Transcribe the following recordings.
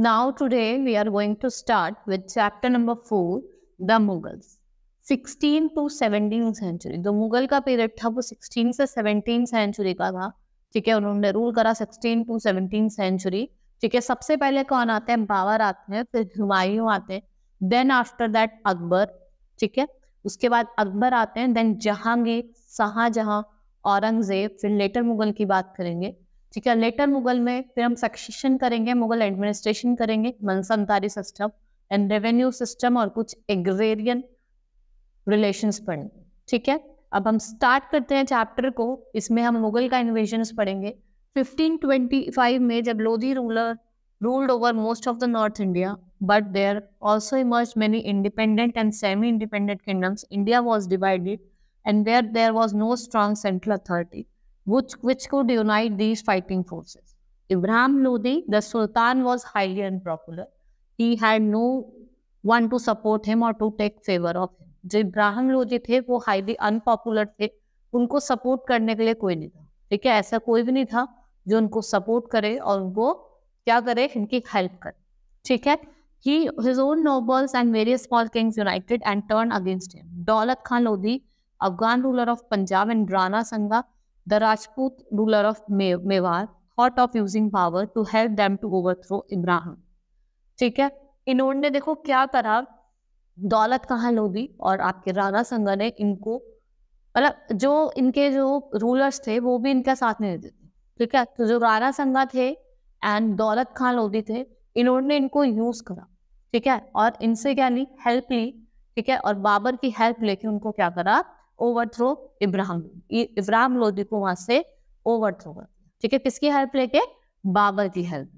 Now today we are going to start with chapter number 4, the Mughals. 16 to 17 century, जो मुगल का period था वो 16 से 17 सेंचुरी का था। ठीक है, उन्होंने रूल करा 16 टू 17 सेंचुरी। ठीक है, सबसे पहले कौन आते हैं? बाबर आते हैं, फिर हुमायूं आते हैं, देन आफ्टर दैट अकबर। ठीक है, उसके बाद अकबर आते हैं, देन जहांगीर, शाहजहां, औरंगजेब, फिर लेटर मुगल की बात करेंगे। ठीक है, लेटर मुगल में फिर हम सक्सेशन करेंगे, मुगल एडमिनिस्ट्रेशन करेंगे, मनसबदारी सिस्टम एंड रेवेन्यू सिस्टम और कुछ एग्रेरियन रिलेशंस पढ़ेंगे। ठीक है, अब हम स्टार्ट करते हैं चैप्टर को। इसमें हम मुगल का इन्वेजन्स पढ़ेंगे। 1525 में जब Lodhi ruler ruled over most of the North India, but there also emerged many independent and semi-independent kingdoms. India was divided, and there was no strong central authority which could unite these fighting forces. Ibrahim Lodi, the Sultan, was highly unpopular. He had no one to support him or to take favor of him. जो इब्राहिम लोदी थे वो highly unpopular थे, उनको support करने के लिए कोई नहीं था। ठीक है, ऐसा कोई भी नहीं था जो उनको सपोर्ट करे और उनको क्या करे, इनकी हेल्प करे। ठीक है, his own nobles and various small kings united and turned against him. दौलत Khan Lodhi, Afghan ruler of Punjab, and Rana Sanga, the Rajput ruler of Mewar, thought of using power to help them to overthrow Ibrahim. ठीक है, इन्होंने देखो क्या करा, दौलत खान लोधी और आपके राणा संगा ने इनको, मतलब जो इनके जो रूलर्स थे वो भी इनका साथ नहीं देते थे। ठीक है, तो जो राणा संगा थे एंड दौलत खान लोधी थे, इन्होंने इनको यूज करा। ठीक है, और इनसे क्या ली, हेल्प ली। ठीक है, और बाबर की हेल्प लेके उनको क्या करा, ओवरथ्रो इब्राहिम लोधी को वहां से ओवरथ्रो कर दिया। ठीक है, किसकी हेल्प लेके? बाबर की help.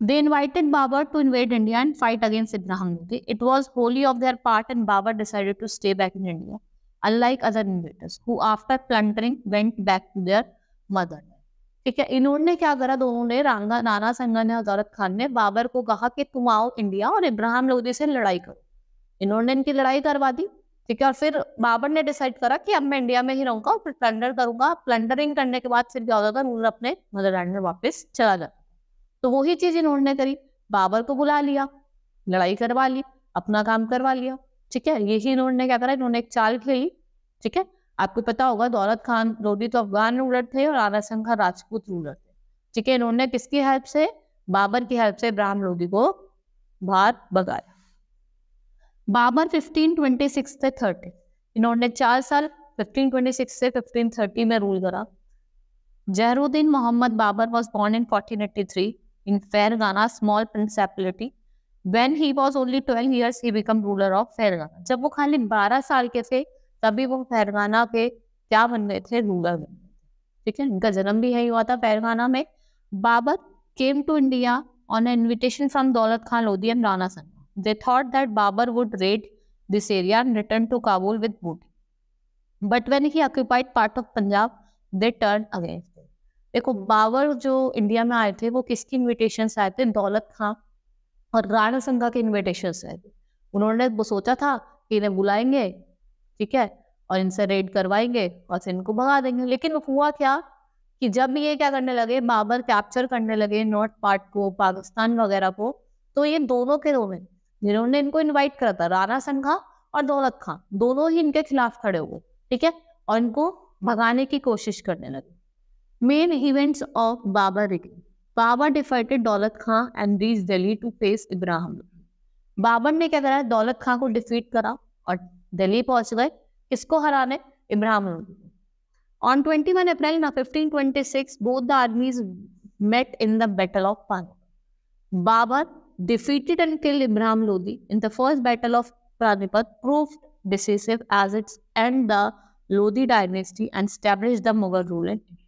They invited Babur to invade India and fight against Ibrahim Lodi. It was wholly of their part, and Babur decided to stay back in India, unlike other invaders who, after plundering, went back to their motherland. ठीक है, इन्होंने क्या करा, दोनों ने, राणा संगा ने और दौलत खान ने, बाबर को कहा कि तुम आओ इंडिया और इब्राहिम लोदी से लड़ाई करो। इन्होंने इनकी लड़ाई करवा दी। ठीक है, और फिर बाबर ने डिसाइड करा कि अब मैं इंडिया में ही रहूंगा और फिर प्लंडर करूंगा। प्लंडरिंग करने के बाद फिर क्या होता था, रूलर अपने मदरलैंड में वापस चला जाता। तो वही चीज इन्होंने करी, बाबर को बुला लिया, लड़ाई करवा ली, अपना काम करवा लिया। ठीक है, यही इन्होंने क्या करा, इन्होंने एक चाल खेली। ठीक है, आपको पता होगा दौलत खान लोधी तो अफगान रूलर थे और राणा संगा राजपूत रूलर थे। ठीक है, इन्होंने किसकी हेल्प से? बाबर की हेल्प से इब्राहिम लोधी को बाहर भगाया। बाबर 1526 से 30, इन्होंने 4 साल 1526 से 1530 में रूल करा। जहरूद्दीन Mohammad Babar was born in 1483 in Fergana, small principality. When he was only 12 years, he became ruler of Fergana. जब वो खाली 12 साल के थे तभी वो फेरगाना के क्या बन गए थे, रूलर बन गए थे। ठीक है, इनका जन्म भी यही हुआ था फेरगाना में। Babar came to India on an invitation from Daulat Khan Lodi and Rana Sanga. They thought that Babur would raid this area and return to Kabul with booty. But when he occupied part of Punjab, they turned against him. देखो, बाबर जो India में आए थे वो किसकी invitation से आए थे? दौलत खान और राणा संगा के इनविटेशन से आए थे। उन्होंने वो सोचा था कि इन्हें बुलाएंगे, ठीक है, और इनसे रेड करवाएंगे और फिर इनको भगा देंगे। लेकिन हुआ क्या कि जब ये क्या करने लगे, बाबर कैप्चर करने लगे नॉर्थ पार्ट को, पाकिस्तान वगैरह को, तो ये दोनों के दोनों जिन्होंने इनको इन्वाइट करा था, राणा संगा और दौलत खान, दोनों ही इनके खिलाफ खड़े हुए। ठीक है, और इनको भगाने की कोशिश करने लगे। Main events of Babur reign. Babur defeated Daulat Khan and reached Delhi to face Ibrahim Lodi. Babar ने क्या करा, दौलत खान को डिफीट करा और दिल्ली पहुंच गए। किसको हराने? इब्राहिम लोदी को। On 21 April 1526, both the armies met in the Battle of Panipat. Babur defeated and killed Ibrahim Lodi in the first Battle of Panipat, proved decisive as its end the Lodi dynasty and established the Mughal rule in India.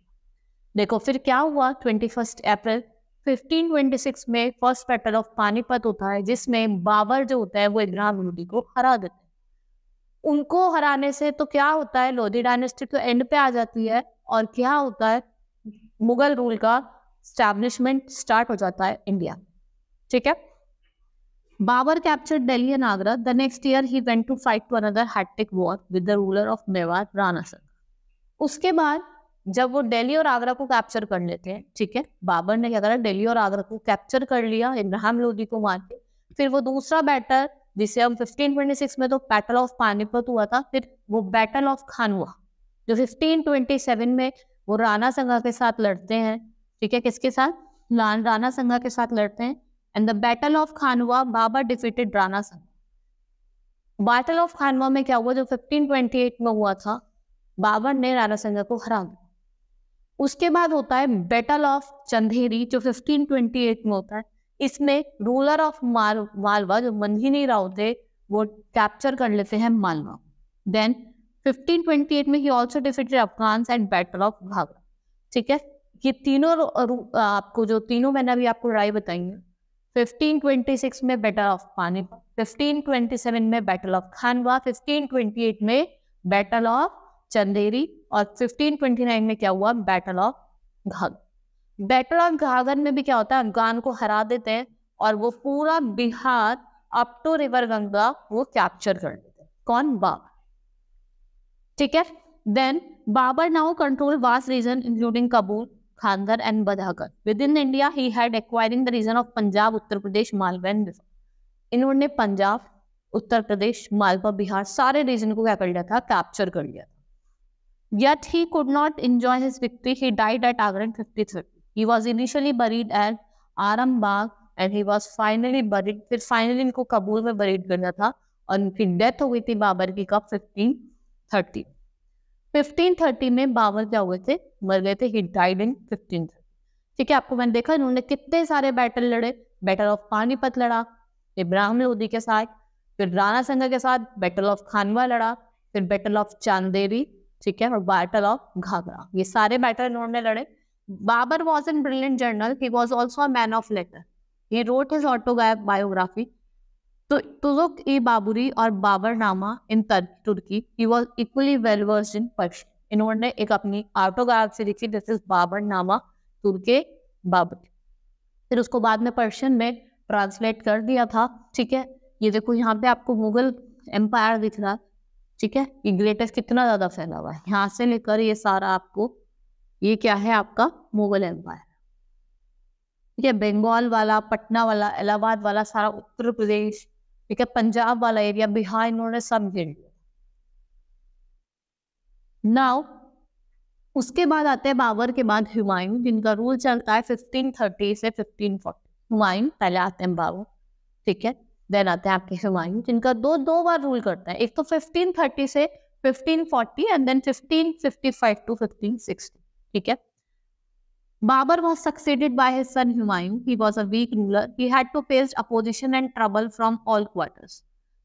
देखो फिर क्या हुआ, 21 अप्रैल 1526 में first battle of Panipat होता है, जिसमें बाबर जो होता है वो इब्राहिम लोदी को हरा देते हैं। उनको हराने से तो क्या होता है, लोधी डायनेस्टी तो एंड पे आ जाती है और क्या होता है, मुगल रूल का स्टैब्लिशमेंट स्टार्ट हो जाता है इंडिया। ठीक है, Babur captured Delhi and Agra. The next year he went to fight to another hectic war with the ruler of Mewar, Rana Sanga. उसके बाद जब वो दिल्ली और आगरा को कैप्चर कर लेते हैं, ठीक है, बाबर ने क्या करा, दिल्ली और आगरा को कैप्चर कर लिया इब्राहिम लोदी को मार के। फिर वो दूसरा बैटल जिसे हम 1526 में तो बैटल ऑफ पानीपत हुआ था, फिर वो बैटल ऑफ खानवा जो 1527 में वो राणा संगा के साथ लड़ते हैं, ठीक है, किसके साथ, राणा संगा के साथ लड़ते हैं। And the battle of Khanwa, Babur defeated Rana Sanga. Battle of खानवा में क्या हुआ, जो 1528 में हुआ था, बाबर ने राणा संगा को हरा दिया। उसके बाद होता है बैटल ऑफ चंदेरी जो 1528 में होता है। इसमें रूलर ऑफ मालवा जो मंझिनी राव थे वो कैप्चर कर लेते हैं मालवा। देन 1528 में ही also defeated Afghans and battle of Ghaghra, ठीक है। ये तीनों आपको जो तीनों मैंने अभी आपको लड़ाई बताई है, 1526 में बैटल ऑफ पानीपत, 1527 में बैटल ऑफ खानवा, 1528 में बैटल ऑफ चंदेरी और 1529 में क्या हुआ, battle of Ghaghra. Battle of Ghaghra में भी क्या होता है, अफगान को हरा देते हैं और वो पूरा Bihar up to river Ganga वो कैप्चर कर लेते हैं। कौन, बाबर, ठीक है। Then Babur now control vast region including Kabul, Kandahar and Badakhshan. Within India he had acquiring the region of Punjab, Uttar Pradesh, Malwa and Bihar. इन्होंने पंजाब, उत्तर प्रदेश, मालवा, बिहार सारे रीजन को क्या कर लिया था, कैप्चर कर लिया था। Yet he could not enjoy his victory. He died at Agra in 1530. He was initially buried at Arambagh and he was finally buried. फिर फाइनली इनको कबूल में बरीड करना था और इनकी डेथ हो गई थी बाबर की कब, 1530। 1530 में बाबर क्या हुए थे, मर गए थे। He died in 1530, ठीक है। आपको मैंने देखा इन्होंने कितने सारे बैटल लड़े। बैटल ऑफ पानीपत लड़ा इब्राहिम लोदी के साथ, फिर राणा संगा के साथ बैटल ऑफ खानवा लड़ा, फिर बैटल ऑफ चांदेरी, ठीक है, और बैटल ऑफ घाघरा। ये सारे बैटल इन्होंने लड़े। Babur was an brilliant general, he was also a man of letter, he wrote his autobiography तो तुजुक ई बाबुरी और Baburnama in Turki. He was equally well versed in Persian. इन्होंने एक अपनी ऑटोग्राफी लिखी, दिस इज बाबरनामा तुर्के बाबरी। फिर उसको बाद में पर्शियन में ट्रांसलेट कर दिया था, ठीक है। ये देखो यहाँ पे आपको मुगल एम्पायर दिख रहा है, ठीक है। ये ग्रेटेस्ट कितना ज्यादा फैला हुआ है, यहाँ से लेकर ये सारा आपको, ये क्या है आपका मुगल एम्पायर, ठीक है। बंगाल वाला, पटना वाला, इलाहाबाद वाला, सारा उत्तर प्रदेश, ठीक है, पंजाब वाला एरिया, बिहार, इन्होंने सब घेर लिया। नाउ उसके बाद आते हैं बाबर के बाद हुमायूं, जिनका रूल चलता है 1530 से 1540। हुमायूं पहले आते हैं बाबर, ठीक है। देन आते हैं आपके हुमायूं, जिनका दो बार रूल करता है, एक तो 1530 से 1540 एंड देन 1555 टू 1560, ठीक है। Babur was succeeded by his son Humayun. He was a weak ruler. He had to face opposition and trouble from all quarters.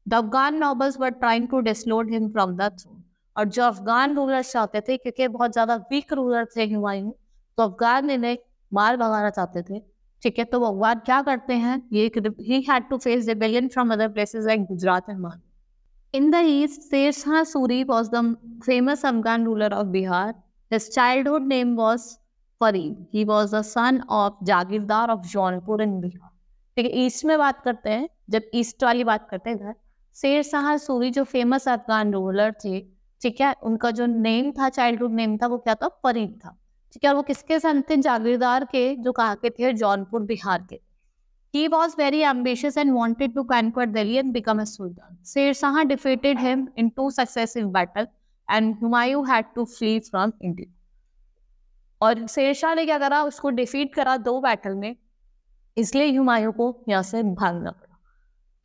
The Afghan nobles were trying to dislodge him from the throne. और जो Afghan rulers चाहते थे, क्योंकि बहुत ज्यादा week ruler थे हुमायूं, तो अफगान इन्हें मार भगाना चाहते थे, ठीक है। तो वो अफगान क्या करते हैं, ये he had to face rebellion from other places like Gujarat and Maharashtra. In the east, Sher Shah Suri was the famous Afghan ruler of Bihar. His childhood name was Farid. He was the son of Jagirdar of Jaunpur in Bihar. ठीक है, east में बात करते हैं, जब east वाली बात करते हैं इधर, शेर शाह सूरी जो फेमस अफगान रूलर थे, ठीक है, उनका जो नेम था, चाइल्डहुड नेम था, वो क्या था, फरीद था, ठीक है। और वो किसके सन थे, जागीरदार के, जो कहा के थे जौनपुर बिहार के। He was very ambitious and wanted to conquer Delhi and become a sultan. Sher Shah defeated him in 2 successive battles and Humayun had to flee from India. और शेर शाह ने क्या करा, उसको डिफीट करा 2 बैटल में, इसलिए हुमायूं को यहाँ से भागना पड़ा,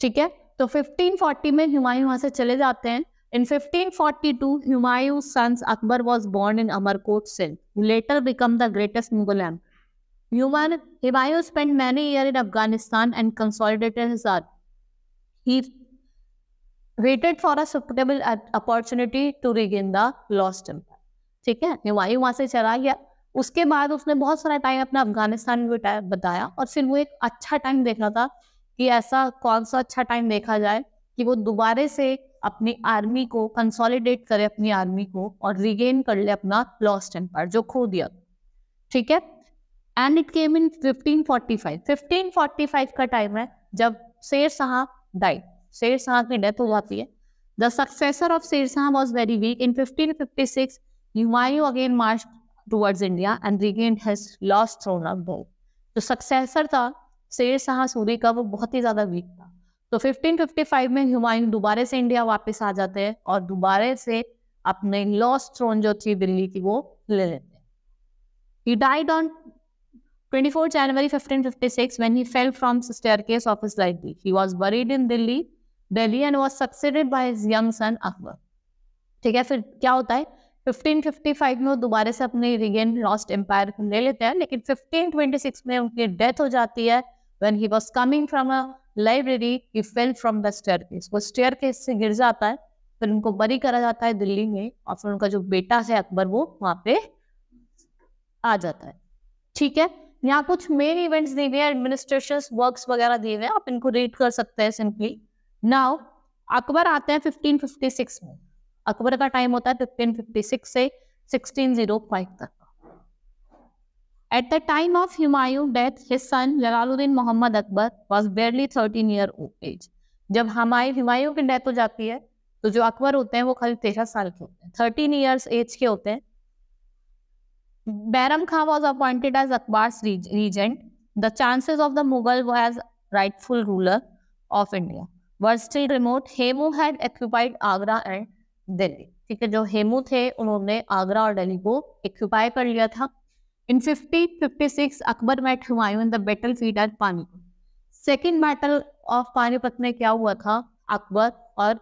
ठीक है। तो 1540 में हुमायूं वहां से चले जाते हैं। In 1542, Humayun's son Akbar was born in Amarkot, Sindh, who later became the greatest Mughal emperor. Humayun spent many years in Afghanistan and consolidated his army. He waited for a suitable opportunity to regain the lost empire. ठीक है, हुमायूं वहां से चला गया। उसके बाद उसने बहुत सारा टाइम अपना अफगानिस्तान में बताया और फिर वो एक अच्छा टाइम देखा था कि ऐसा कौन सा अच्छा टाइम देखा जाए कि वो दोबारा से अपनी आर्मी को कंसोलिडेट करे, अपनी आर्मी को, और रिगेन कर ले अपना लॉस्ट एम्पायर जो खो दिया, ठीक है। एंड इट केम इन 1545। 1545 का टाइम है जब शेर शाह डाइड, शेर शाह की डेथ हो जाती है। The successor of Sher Shah was very weak. In 1556 Humayun again marched towards India and regained his lost throne of Delhi. जो सक्सेसर था शेर शाह सूरी का वो बहुत ही ज्यादा वीक था, तो 1555 में हुमायूं दोबारा से इंडिया वापस आ जाते हैं और दोबारा से अपने लॉस्ट थ्रोन जो थी दिल्ली की वो ले लेते हैं. He died on 24 January 1556 when he fell from the staircase of his library. He was buried in Delhi and was succeeded by his young son Akbar. ठीक है, फिर क्या होता है 1555 में वो दोबारा से अपने रिगेन लॉस्ट एम्पायर को ले लेते हैं, लेकिन 1526 में उनकी डेथ हो जाती है. When he was coming from a library, he fell from the staircase. वो staircase से गिर जाता है, फिर उनको बरी करा जाता है दिल्ली में, और फिर उनका जो बेटा है अकबर वो वहां पे आ जाता है. ठीक है, यहाँ कुछ मेन इवेंट्स दिए हुए हैं, एडमिनिस्ट्रेशन वर्क्स वगैरह दिए हुए हैं, आप इनको रीड कर सकते हैं सिंपली. नाउ अकबर आते हैं 1556 में. अकबर का टाइम होता है 1556 से 1605 तक. At the time of Humayun's death, his son Jalaluddin Muhammad Akbar was barely 13 years of age. जब हुमायूं की डेथ हो जाती है तो जो अकबर होते हैं वो खाली 13 साल के होते हैं, 13 years एज के होते हैं. Bairam Khan was appointed as Akbar's regent. The chances of the Mughal as rightful ruler of India were still remote. Hemu had occupied Agra and Delhi. ठीक है, जो हेमू थे उन्होंने आगरा और दिल्ली को ऑक्यूपाई कर लिया था. In 1556, Akbar met Humayun in the battlefield at Panipat. Second battle of Panipat में क्या हुआ था, अकबर और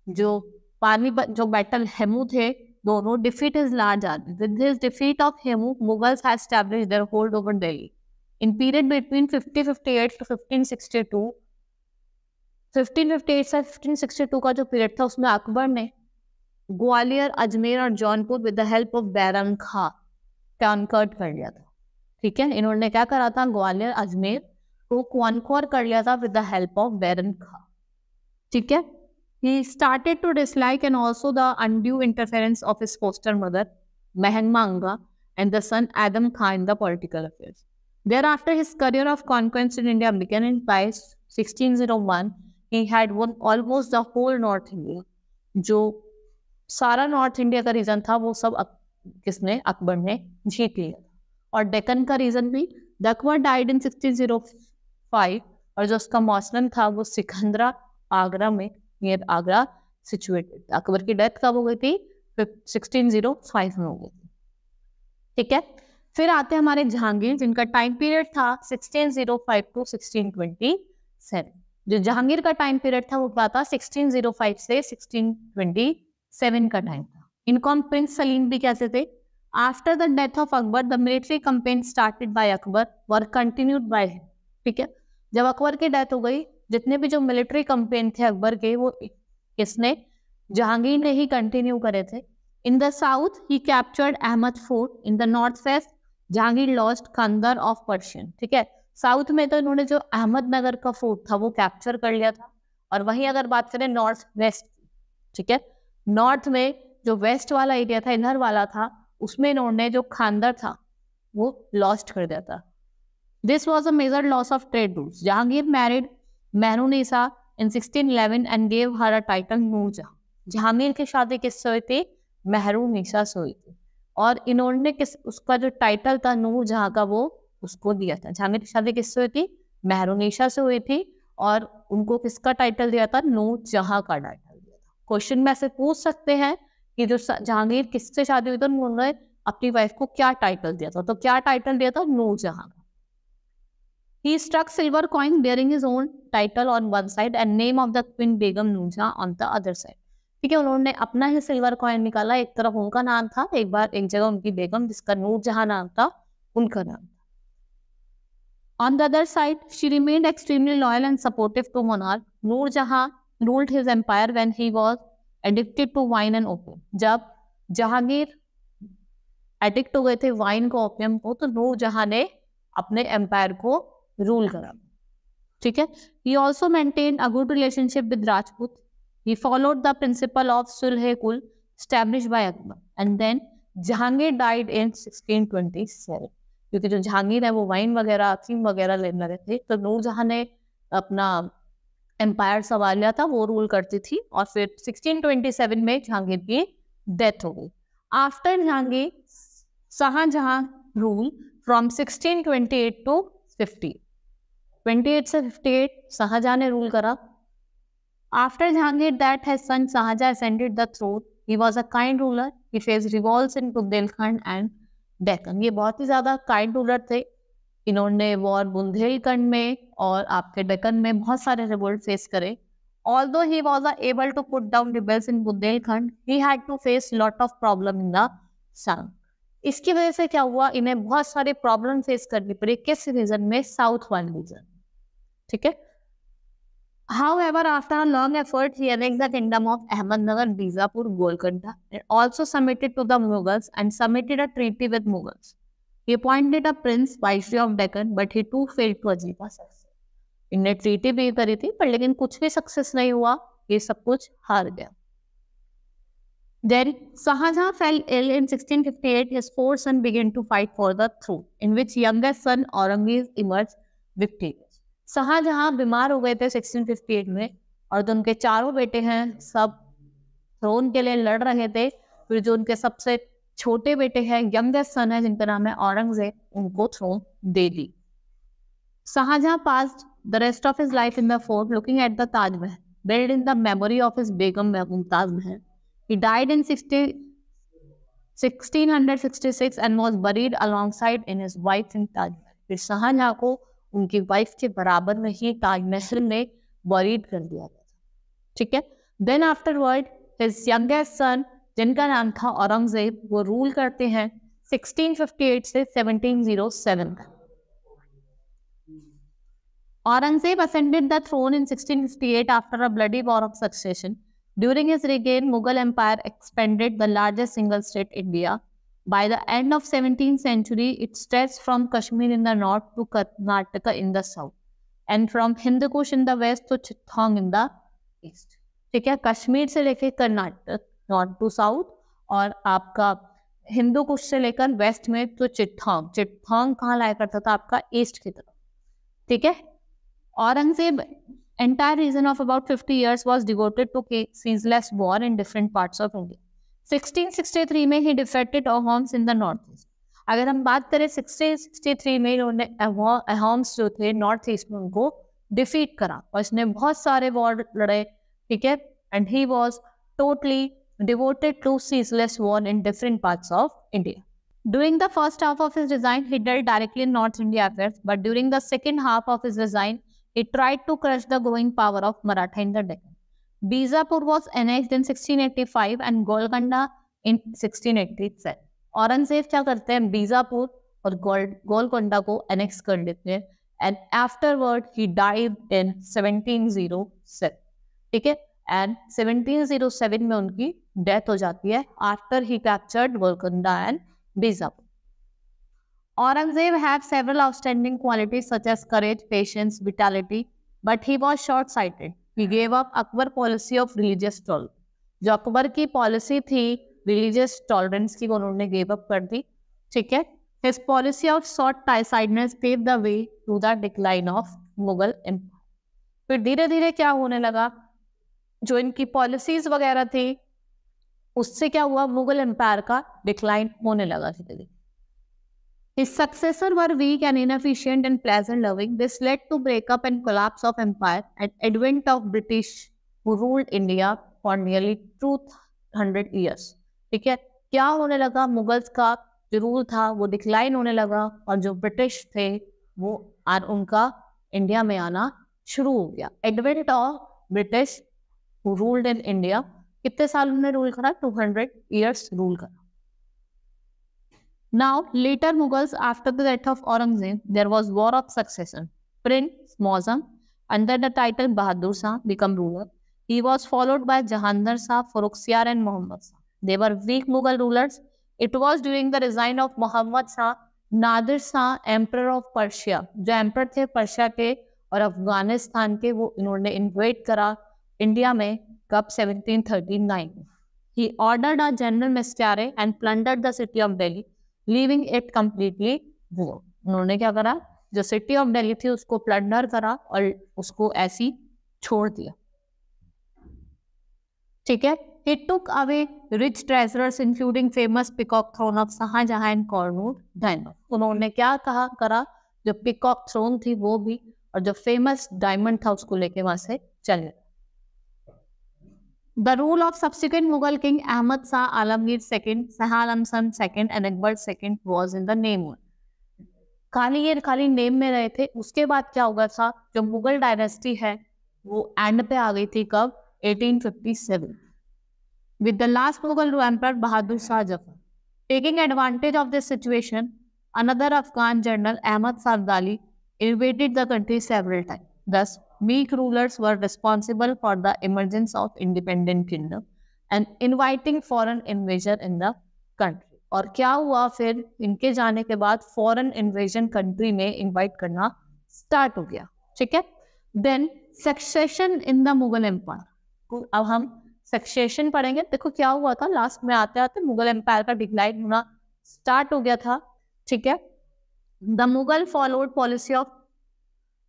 जो पानीपत जो बैटल हेमू थे दोनों defeat his large army. With his defeat of Hemu, Mughals had established their hold over Delhi. In period between 1558 to 1562, 1558 से 1562 का जो पीरियड था उसमें अकबर ने ग्वालियर, अजमेर और Jaunpur with the help of Bairam Khan conquered कर लिया था. ठीक है, इन्होंने क्या करा था, ग्वालियर अजमेर को कॉन्कर कर लिया था with the help of Bairam Khan. ठीक है, he started to dislike and also the undue interference of his foster mother Mahangma Anga and the son Adam Khan in the political affairs. Thereafter, his career of conquest in India began. In by 1601, he had won almost the whole North India. जो सारा north India का reason था वो सब किसने, अकबर ने जीत लिया. और डेक्कन का रीजन भी, अकबर डाइड इन 1605 और जो उसका मौसम था वो सिकंदरा आगरा में नियर आगरा सिचुएटेड. अकबर की डेथ कब हो गई थी, 1605 में हो गई थी. ठीक है, फिर आते हैं हमारे जहांगीर जिनका टाइम पीरियड था 1605 टू 1627. जो जहांगीर का टाइम पीरियड था वो क्या था, 1605 से 1627 का टाइम था. इनको हम प्रिंस सलीम भी कहते थे. After the death of Akbar the military campaign started by Akbar were continued by him. ठीक है, जब अकबर की डेथ हो गई जितने भी जो मिलिट्री कैंपेन थे अकबर के वो किसने, जहांगीर ने ही कंटिन्यू करे थे. In the south he captured Ahmad fort. In the north west Jahangir lost Kandahar of Persian. ठीक है, साउथ में तो इन्होंने जो अहमदनगर का फोर्ट था वो कैप्चर कर लिया था. और वहीं अगर बात करें नॉर्थ वेस्ट, ठीक है, नॉर्थ में जो वेस्ट वाला एरिया था, इधर वाला था, उसमें इन्होंने जो खानदर था वो लॉस्ट कर दिया था. This was a major loss of trade routes. Jahangir married Mehrunnisa in 1611 and gave her a title Nur Jahan. Jahangir की शादी किससे हुई थी, मेहरुनिसा से हुई थी. और इन्होंने उसका जो टाइटल था नूरजहां का वो उसको दिया था. जहांगीर की शादी किससे हुई थी, मेहरुनिसा से हुई थी और उनको किसका टाइटल दिया था, नूरजहां का टाइटल दिया था. क्वेश्चन में ऐसे पूछ सकते हैं कि जो जहांगीर किससे शादी हुई थी उन्होंने अपनी वाइफ को क्या टाइटल दिया था, तो क्या टाइटल दिया था, Noor Jahan. He struck silver coin bearing his own title on one side and name of the Queen Begum Noorjahan on the other side. ठीक है, उन्होंने अपना ही सिल्वर कॉइन निकाला, एक तरफ उनका नाम था, एक बार एक जगह उनकी बेगम जिसका नूरजहां नाम था उनका नाम था. On the other side, she remained extremely loyal and supportive to monarch. Noorjahan ruled his empire when he was addicted to wine and opium. जब जहांगीर एडिक्ट हो गए थे वाइन को, ओपियम को, तो नूरजहां ने अपने एम्पायर को रूल करा. ठीक है, he also maintained a good relationship with Rajput. He followed the principle of Sulh-e-Kul established by Akbar. And then Jahangir died in 1627. क्योंकि जो जहांगीर है वो वाइन वगैरह अफीम वगैरह लेने लगे थे, तो नूरजहां ने अपना एम्पायर संभाल लिया था, वो रूल करती थी. और फिर 1627 में जहांगीर की डेथ हो गई. After Jahangir Shah Jahan rule from 1628 to 50, 28 से 58 शाहजहां ने रूल करा. After Jahangir that his son Shahjahan ascended the throne. He was a kind ruler. He faced revolts in Bundelkhand and Deccan. ये बहुत ही ज्यादा काइंड रूलर थे. इन्होंने वॉर बुंदेलखंड में और आपके डेक्कन में बहुत सारे रिवोल्ट फेस करे. Although he was able to put down rebels in Bundelkhand, he had to face lot of problem in the south. इसकी वजह से क्या हुआ, इन्हें बहुत सारे प्रॉब्लम फेस करनी पड़ी. किस रीजन में? साउथ वाले रीजन. ठीक है. However, after a long effort, he annexed the kingdom of Ahmednagar, Bijapur, Golconda, and also submitted to the Mughals and submitted a treaty with Mughals. He appointed a prince, viceroy of Deccan, but he too failed to achieve a success. इनने treaty भी करी थी पर लेकिन कुछ भी success नहीं हुआ. ये सब कुछ हार गया. Then Shahjahan fell ill in 1658. His fourth son began to fight for the throne, in which youngest son Aurangzeb emerged victorious. Shahjahan बीमार हो गए थे 1658 में और जो उनके चारों बेटे हैं सब थ्रोन के लिए लड़ रहे थे. फिर जो उनके सबसे छोटे बेटे हैं, यंगेस्ट सन है जिनका नाम है औरंगजेब, उनको थ्रोन दे दी. Shah Jahan passed the rest of his life in the fort looking at the Taj Mahal, built in the memory of his Begum Mumtaz Mahal. He died in 1666 and was buried alongside in his wife in Taj Mahal. फिर शाहजहां को उनकी wife के बराबर में ही ताजमहल में buried कर दिया गया. ठीक है. Then afterward his youngest son जिनका नाम था औरंगजेब, वो रूल करते हैं 1658 से 1707. Aurangzeb ascended the throne in 1658 after a bloody war of succession. During his reign, Mughal Empire expanded the largest single state, India. By the end of 17th century, it stretched from Kashmir in the north to Karnataka in the south, and from Hindu Kush in the west to Chittagong in the east. ठीक है, कश्मीर से लेकर Karnataka north to south और आपका हिंदू कुश से लेकर waste में तो चिट्टांग. चिट्टांग कहाँ लाया करता था? आपका ईस्ट की तरफ. ठीक है. Aurangzeb entire region of about 50 years was devoted to ceaseless war in different parts of India. 1663 में he defeated Ahoms in the northeast. अगर हम बात करें 1663 में इन्होंने Ahoms जो थे नॉर्थ ईस्ट में उनको डिफीट करा और इसने बहुत सारे वॉर लड़े. ठीक है. And he was totally devoted to ceaseless war in different parts of India. During the first half of his reign, he dealt directly in North India affairs, but during the second half of his reign, he tried to crush the growing power of Maratha in the Deccan. Bijapur was annexed in 1685 and Golconda in 1687. Aurangzeb क्या करते हैं? बीजापुर और गोलकोंडा को annex कर लेते हैं and afterward he died in 1707. ठीक है. and 1707 में उनकी डेथ हो जाती है after he captured Golconda and Bijapur. Aurangzeb had several outstanding qualities such as courage, patience, vitality, but he was short-sighted. He gave up Akbar policy of religious tolerance. जो अकबर की policy थी religious tolerance की, उन्होंने give up कर दी. ठीक है. His policy of short-sightedness paved the way to the decline of Mughal Empire. फिर धीरे धीरे क्या होने लगा, जो इनकी पॉलिसीज वगैरह थी उससे क्या हुआ, मुगल एम्पायर का डिक्लाइन होने लगा धीरे धीरे. His successors were weak and inefficient and pleasure-loving. This led to breakup and collapse of empire and advent of British who ruled India for nearly 200 years. ठीक है. क्या होने लगा, मुगल्स का जो रूल था वो डिक्लाइन होने लगा और जो ब्रिटिश थे वो उनका इंडिया में आना शुरू हो गया. Advent of British who ruled in India. कितने साल उन्होंने रूल करा? 200 years रूल करा. Now, later Mughals, after the death of Aurangzeb, there was war of succession. Prince Muazzam, under the title Bahadur Shah, became ruler. He was followed by Jahandar Shah, Farrukhsiyar and Muhammad Shah. They were weak Mughal rulers. It was during the reign of Muhammad Shah, Nadir Shah, Emperor of Persia, जो emperor थे Persia के और अफगानिस्तान के, वो इन्होंने InvIT करा India में कब? 1739. He ordered a general massacre and plundered the city of Delhi, leaving it completely ruined. उन्होंने क्या करा, जो सिटी ऑफ दिल्ली थी उसको प्लंडर करा और उसको ऐसी छोड़ दिया. ठीक है. he took away rich treasures including famous peacock throne of Shahjahan and Cornwall diamond. उन्होंने क्या करा, जो peacock throne थी वो भी, और जो फेमस डायमंड था उसको लेके वहां से चले. The rule of subsequent Mughal king Ahmad Shah Alamgir II, Shah Alam II and Akbar II was in the name. खाली नेम में रहे थे. उसके बाद क्या होगा था, जो मुगल डायनेस्टी है वो एंड पे आ गई थी कब, 1857 with the last Mughal emperor Bahadur Shah Zafar. Taking advantage of this situation, another Afghan general Ahmad Shah Abdali invaded the country several times. Thus, weak rulers were responsible for the emergence of independent kingdom and inviting foreign invasion in the country. और क्या हुआ फिर इनके जाने के बाद foreign invasion country में invite करना स्टार्ट हो गया. ठीक है. Then succession in the Mughal empire. अब हम सक्सेशन पढ़ेंगे. देखो क्या हुआ था, लास्ट में आते आते मुगल एम्पायर का डिक्लाइन होना स्टार्ट हो गया था. ठीक है. The Mughal followed policy of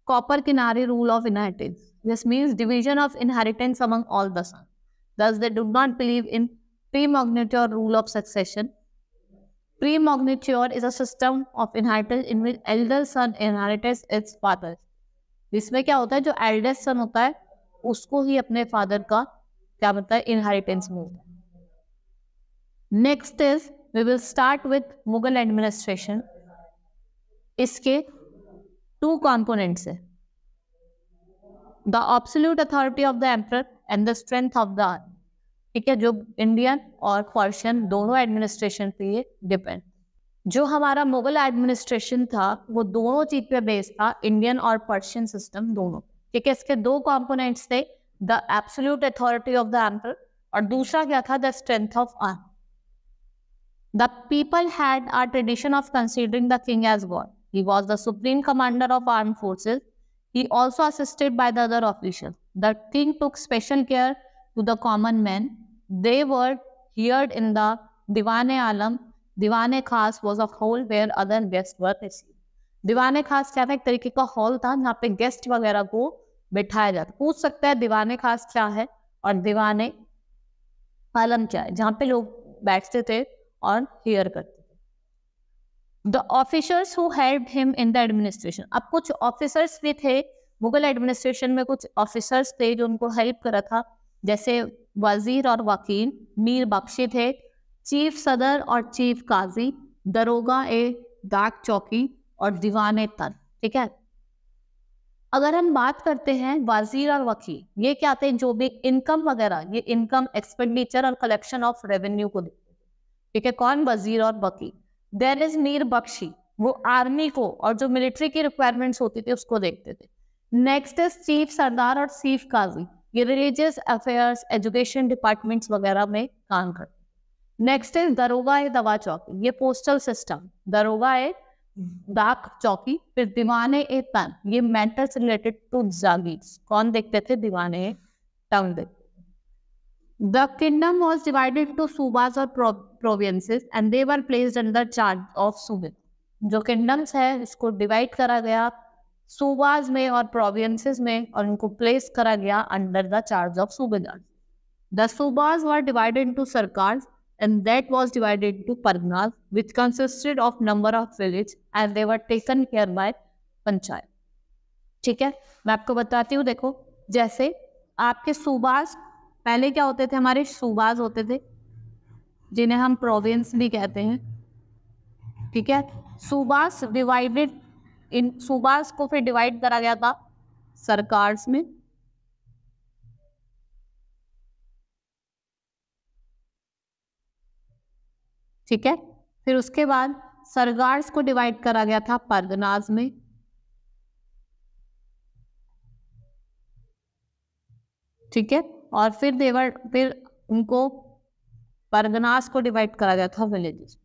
coparcenary rule of inheritance. This means division of inheritance among all the sons. Thus they do not believe in primogeniture rule of succession. Primogeniture is a system of inheritance in which elder son inherits its father. जिसमें क्या होता है, जो eldest son होता है उसको ही अपने father का क्या बनता है, इनहेरिटेंस मिलता है. Next is we will start with Mughal administration. इसके टू कंपोनेंट्स है, the absolute authority of the emperor and the strength of the army. ठीक है, जो इंडियन और पर्शियन दोनों एडमिनिस्ट्रेशन पे ये डिपेंड. जो हमारा मुगल एडमिनिस्ट्रेशन था वो दोनों चीज पे बेस्ड था, इंडियन और पर्शियन सिस्टम दोनों. ठीक है. इसके दो कंपोनेंट्स थे, the absolute authority of the emperor और दूसरा क्या था, the strength of army. The people had a tradition of considering the king as god. He was the supreme commander of armed forces. He also assisted by the other official. The king took special care to the common men. They were heard in the Diwan-e-Alam. Diwan-e-Khas was a hall where other guests were received. दीवान-ए-खास क्या था, एक तरीके का hall था जहाँ पे guest वगैरह को बिठाया जाता. पूछ सकता है दीवान-ए-खास क्या है और दीवान-ए-आलम क्या है, जहाँ पे लोग बैठते थे और हियर करते थे. The officers who helped him in the administration. अब कुछ ऑफिसर्स भी थे मुगल एडमिनिस्ट्रेशन में, कुछ ऑफिसर्स थे जो उनको हेल्प करा था, जैसे वजीर और वकील. मीर बख्शी थे, चीफ सदर और चीफ काजी, दरोगा ए डाक चौकी और दीवान ए तन. ठीक है. अगर हम बात करते हैं वजीर और वकील, ये क्या थे, जो भी इनकम वगैरह, ये इनकम एक्सपेंडिचर और कलेक्शन ऑफ रेवेन्यू को देखते थे. ठीक है. कौन, वजीर और वकील. देयर इज मीर बख्शी, वो आर्मी को और जो मिलिट्री की रिक्वायरमेंट्स होती थी उसको देखते थे. नेक्स्ट इज चीफ सरदार और चीफ काजी, ये रिलीजियस अफेयर्स, एजुकेशन डिपार्टमेंट्स वगैरह में काम करते. नेक्स्ट इज दरोगा ए दवा चौकी, ये पोस्टल सिस्टम. दरोगा ए डाक चौकी. फिर दीवाने ए तन, ये मैटर्स रिलेटेड टू जागीर. कौन देखते थे, दीवाने ए तन देखते थे. The kingdom was divided to subas और provinces and they were placed under charge of subah. जो किंगडम्स है इसको डिवाइड करा गया सूबाज में और प्रोविंसेस में, और उनको प्लेस करा गया under the charge of subedar. The subas were divided into sarkar and that was divided into parganas which consisted of number of village and they were taken care by panchayat. ठीक है. मैं आपको बताती हूँ. देखो, जैसे आपके सूबाज पहले क्या होते थे, हमारे सूबाज होते थे जिन्हें हम प्रोविंस भी कहते हैं. ठीक है. सूबाज डिवाइडेड, इन सूबास को फिर डिवाइड करा गया था सरकार्स में. ठीक है. फिर उसके बाद सरकार्स को डिवाइड करा गया था परगनाज में. ठीक है. और फिर उनको परगनाज को डिवाइड करा गया था विलेजेस.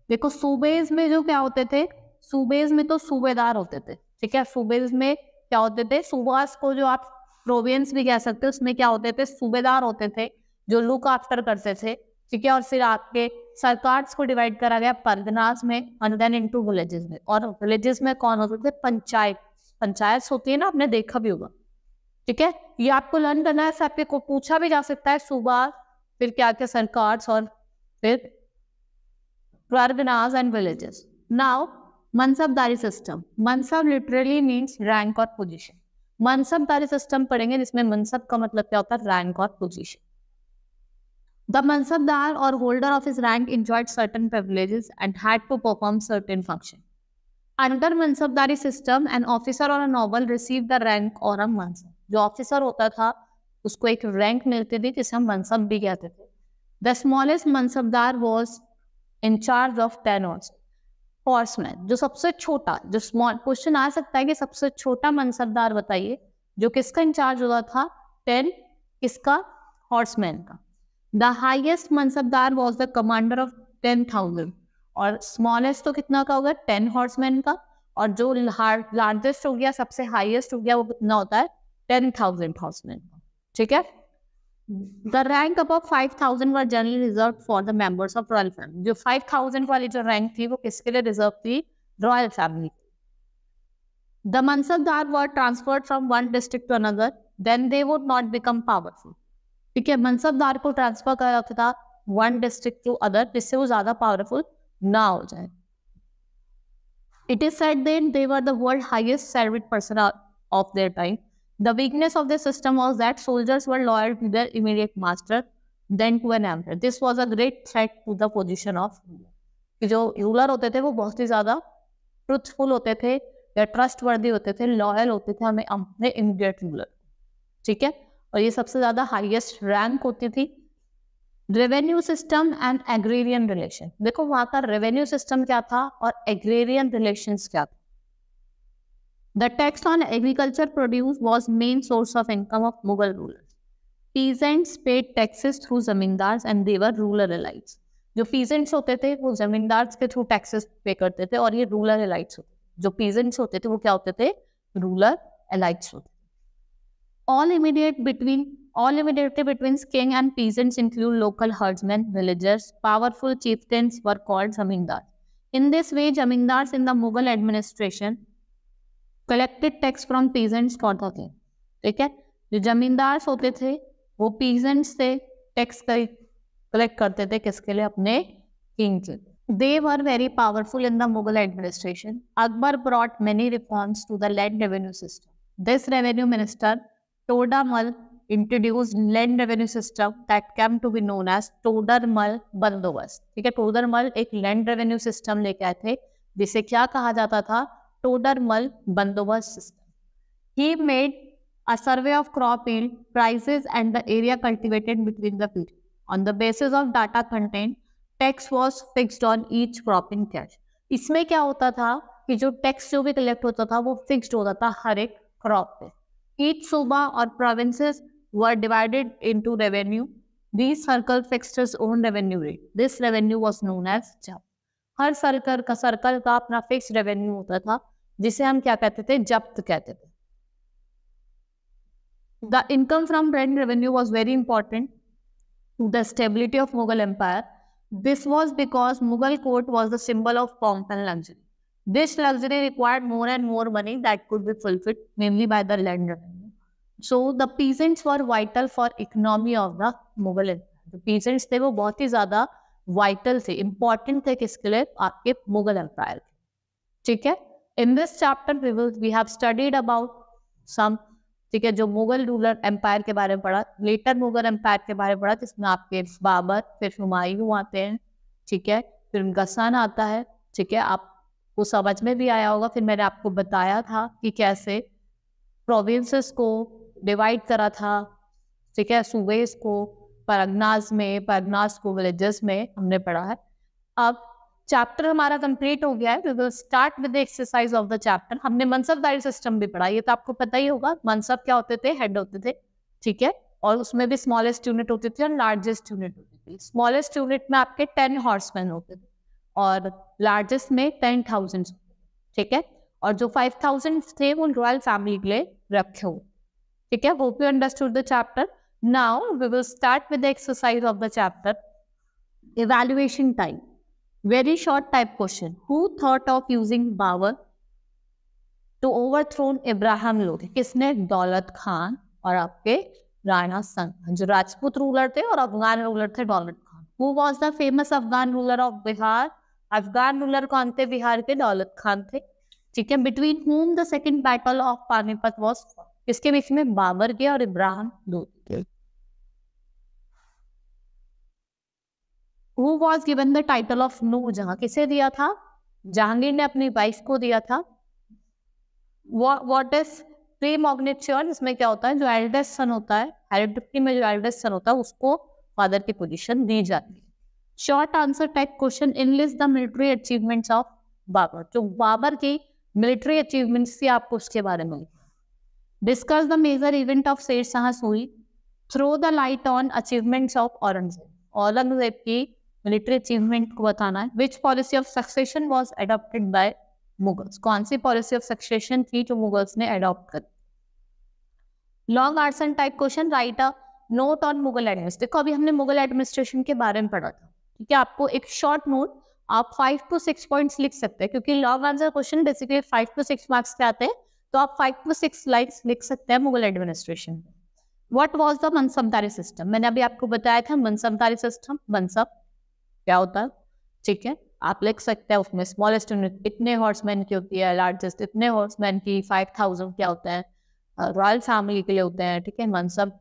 देखो, सूबेज में जो क्या होते थे, सूबेज में तो सूबेदार होते थे. ठीक है. सूबेज में क्या होते थे, सूबास को जो आप प्रोविंस भी कह सकते हो, उसमें क्या होते थे, सूबेदार होते थे जो लुक आफ्टर करते थे. ठीक है. और फिर आपके सरकार्स को डिवाइड करा गया परगनास में एंड देन इनटू विलेजेस में. और विलेजेस में कौन होते थे, पंचायत. पंचायत होती है ना, आपने देखा भी होगा. ठीक है, ये आपको लर्न करना है, आपके को पूछा भी जा सकता है सुबह, फिर क्या क्या सरकार्स और फिर parganas and villages. Now, mansabdari system. Mansab literally means rank or position. mansabdari system पढ़ेंगे जिसमें mansab का मतलब क्या होता है, rank और position. The mansabdar or holder of his rank enjoyed certain privileges and had to perform certain function. Under mansabdari system, an officer or a noble received the rank or a mansab. जो officer होता था उसको एक rank मिलती थी जिसे हम मनसब भी कहते थे. The smallest mansabdar was in charge of 10 horsemen. जो सबसे छोटा, जो स्मॉल, क्वेश्चन आ सकता है कि सबसे छोटा मनसबदार बताइए जो किसका इंचार्ज होता था, 10 किसका, हॉर्समैन का. The highest mansabdar was the commander of 10,000 और स्मॉलेस्ट तो कितना का होगा, 10 हॉर्समैन का, और जो लार्जेस्ट हो गया, सबसे हाईएस्ट हो गया, वो कितना होता है, 10,000 हॉर्समैन का. ठीक है. The rank above 5,000 were generally reserved for the members of royal family. जो 5,000 वाली जो रैंक थी वो किसके लिए रिजर्व थी, royal family. The mansabdar were transferred from one district to another, then they would not become powerful. ठीक है, मनसबदार को ट्रांसफर करा जाता था वन डिस्ट्रिक्ट टू अदर, जिससे वो ज्यादा पावरफुल ना हो जाए. It is said that they were the world highest salaried person of their time. The weakness of the system was that soldiers were loyal to their immediate master than to an emperor. This was a great threat to the position of ruler. जो ruler होते थे वो बहुत ही ज्यादा truthful होते थे या trustworthy होते थे, लॉयल होते थे हमें अपने इमीडिएट रूलर. ठीक है, और ये सबसे ज्यादा हाईएस्ट रैंक होती थी. Revenue system and agrarian relation. देखो वहां का रेवेन्यू सिस्टम क्या था और एग्रेरियन रिलेशंस क्या था. The tax on agriculture produce was main source of income of Mughal rulers. Peasants paid taxes through zamindars and they were rural elites. जो peasants होते थे वो जमींदार्स के थ्रू taxes पे करते थे और ये rural elites होते थे. जो peasants होते थे वो क्या होते थे, rural elites होते थे. All immediately between king and peasants include local herdsmen, villagers. Powerful chieftains were called zamindars. In this way, zamindars in the Mughal administration collected tax from peasants for the king. ठीक है, जो जमींदार होते थे वो peasants से tax collect करते थे, किसके लिए, अपने किंग के. They were very powerful in the Mughal administration. Akbar brought many reforms to the land revenue system. This revenue minister Todarmal introduced land revenue system that came to be known as Todarmal bandobast. ठीक है, टोडरमल एक land revenue system लेके आए थे जिसे क्या कहा जाता था, टोडरमल बंदोबस्त system. He made a survey of crop yield, prices and the area cultivated between the fields. On the basis of data contained, tax was fixed on each crop in cash. इसमें क्या होता था कि जो टैक्स जो भी collect होता था वो फिक्स्ड होता था हर एक क्रॉप पे. Each सूबा और provinces were divided into revenue. These circle fixed its own revenue rate. This revenue was known as जब्त. हर सर्कल का अपना फिक्स रेवेन्यू होता था जिसे हम क्या कहते थे, जब्त कहते थे. The income from rent revenue was very important to the stability of Mughal empire. This was because Mughal court was the symbol of pomp and luxury. This luxury required more and more money that could be fulfilled mainly by the land revenue. So the peasants were vital for economy of the Mughal empire. जो peasants थे वो बहुत ही ज्यादा vital थे, important थे किसके लिए, आपके मुगल एम्पायर के. ठीक है, in this chapter we have studied about some, ठीक है, जो मुगल रूलर एम्पायर के बारे में पढ़ा, लेटर मुगल एम्पायर के बारे में पढ़ा जिसमें आपके बाबर फिर हुमायूं आते हैं. ठीक है, फिर उनका सन आता है. ठीक है, आपको समझ में भी आया होगा. फिर मैंने आपको बताया था कि कैसे प्रोविंसेस को डिवाइड करा था. ठीक है, सूबेस को परगनास को विलेजेस में हमने पढ़ा है. अब चैप्टर हमारा कंप्लीट हो गया है. We will start with the exercise of the chapter. हमने मनसबदारी सिस्टम भी पढ़ा, ये तो आपको पता ही होगा. मनसब क्या होते थे, हेड होते थे. ठीक है, और उसमें भी स्मॉलेस्ट यूनिट होती थी और लार्जेस्ट यूनिट होती थी. स्मॉलेस्ट यूनिट में आपके 10 हॉर्समैन होते थे और लार्जेस्ट में 10,000. ठीक है, और जो 5,000 थे वो रॉयल फैमिली के लिए रखे हुए. ठीक है, hope you understood the chapter. Now we will start with the exercise of the chapter. Evaluation time. Very short type question. Who thought of using Babur to overthrow Ibrahim Lodi? किसने, दौलत खान और आपके राणा संगा, जो राजपूत रूलर थे और Afghan ruler थे दौलत Khan. Who was the famous Afghan ruler of Bihar? Afghan ruler कौन थे बिहार के? दौलत खान थे। ठीक है। Between whom the second battle of Panipat was fought? किसके बीच में? बाबर के और इब्राहिम लोदी के। Who was given the title of Noor Jahan? किसे दिया था? जहांगीर ने अपनी वाइफ को दिया था। What is प्रीमॉर्गेनेचर? इसमें क्या होता है? जो एल्डेस्ट सन होता है, हेरिडिटी में जो एल्डेस्ट सन होता है उसको फादर की पोजीशन दी जाती है। Short answer type question, enlist the military achievements of Babur. जो बाबर की मिलिट्री अचीवमेंट्स थी आपको उसके बारे में। Discuss the major event of Sher Shah Suri. Throw the light on achievements of Aurangzeb. Aurangzeb की मिलिट्री अचीवमेंट को बताना है। Which policy of succession was adopted by Mughals? कौन सी पॉलिसी ऑफ सक्सेशन थी जो मुगल्स ने अडॉप्ट कर? Long answer type question, right a note on Mughal administration. देखो अभी हमने मुगल एडमिनिस्ट्रेशन के बारे में पढ़ा था, ठीक है। आपको एक शॉर्ट नोट, आप 5 to 6 पॉइंट्स लिख सकते हैं, क्योंकि long answer question basically 5 to 6 marks के आते हैं, तो आप 5 to 6 लाइन्स लिख सकते हैं Mughal administration. What was the मनसबदारी system? मैंने अभी आपको बताया था मनसबदारी सिस्टम। मनसब क्या होता है, ठीक है, आप लिख सकते हैं। उसमें स्मॉलेस्ट यूनिट इतने हॉर्समैन की होती है, लार्जेस्ट इतने हॉर्समैन की 5000 क्या होता है, रॉयल फैमिली के लिए होते हैं, ठीक है। मनसब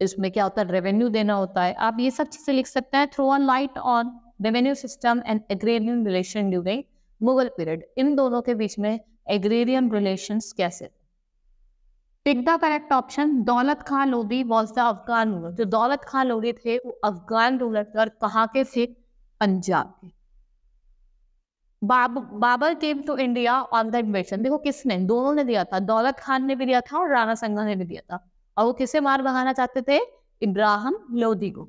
इसमें क्या होता है, रेवेन्यू देना होता है। आप ये सब चीजें लिख सकते हैं। Throw on light on revenue system and agrarian relation during Mughal period. इन दोनों के बीच में एग्रेरियन रिलेशंस कैसे? Pick the correct option. Daulat Khan Lodhi was the Afghan ruler. जो दौलत खान लोधी थे वो अफगान रूलर थे और कहाँ के थे? पंजाब के। Babur came to India on the invasion. देखो किसने? दोनों ने दिया था, दौलत खान ने भी दिया था और राणा संगा ने भी दिया था। और वो किसे मार भगाना चाहते थे? इब्राहिम लोधी को।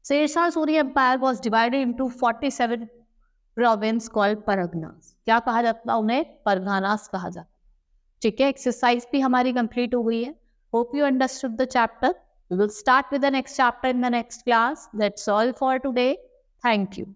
Sher Shah Suri empire was divided into 47 province called parganas. क्या कहा जाता? उन्हें परगनास कहा जाता। ठीक है। एक्सरसाइज भी हमारी कंप्लीट हो गई है। Hope you understood the chapter. We will start with the next chapter in the next class. That's all for today. Thank you.